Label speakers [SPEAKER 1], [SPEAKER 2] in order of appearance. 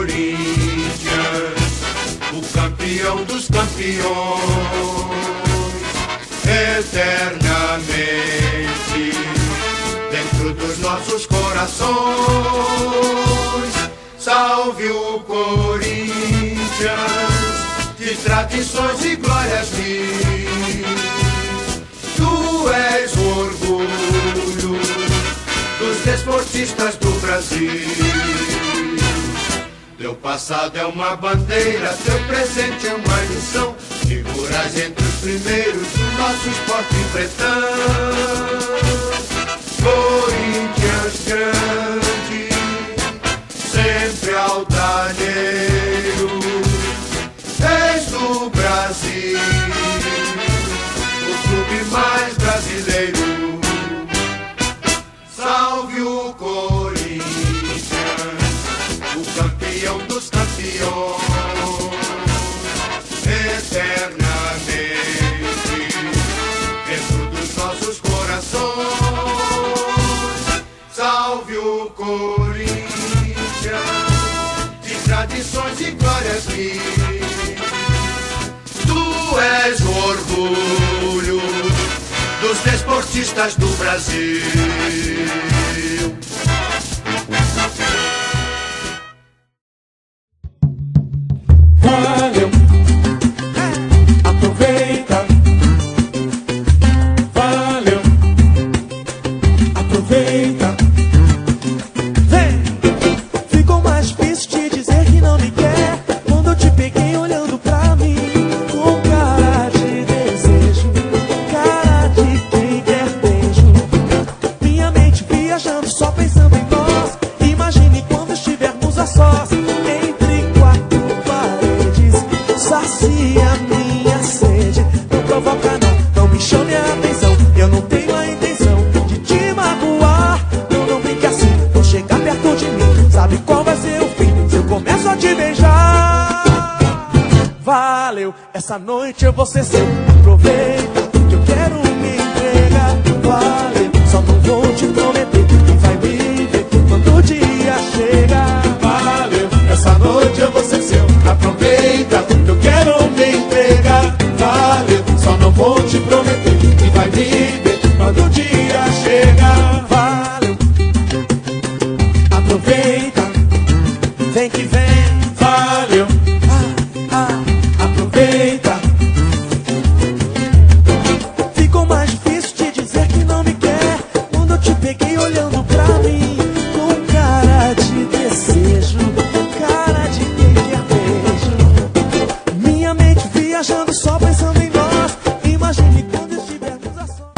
[SPEAKER 1] Corinthians, o campeão dos campeões, eternamente dentro dos nossos corações. Salve o Corinthians, de tradições e glórias mil. Tu és o orgulho dos desportistas do Brasil. Teu passado é uma bandeira, teu presente é uma lição. Figuras entre os primeiros do nosso esporte pretão. Corinthians grande, sempre altaneiro, és do Brasil, o clube mais brasileiro. Salve o Corinthians, o campeão dos campeões, eternamente dentro dos nossos corações. Salve o Corinthians, de tradições e glórias mil. Tu és o orgulho dos desportistas do Brasil.
[SPEAKER 2] Valeu, aproveita. Valeu, aproveita. Vem. Ficou mais difícil te dizer que não me quer quando eu te peguei olhando pra mim com cara de desejo, cara de quem quer beijo. Minha mente viajando só pensando em nós. Imagine quando estivermos a sós entre quatro paredes. Sacia minha sede, não provoca não me chame a atenção. Eu não tenho a intenção de te magoar. Não brinque assim, não chega perto de mim. Sabe qual vai ser o fim se eu começo a te beijar? Valeu, essa noite eu vou ser seu. Aproveita que eu quero me entregar. Valeu, só não vou te prometer que vai me ver quando o dia chegar. Valeu, essa noite eu vou ser seu. Aproveita que eu quero me entregar. Valeu, só não vou te prometer que vai me ver quando o dia chegar. Valeu, aproveita, vem que vem.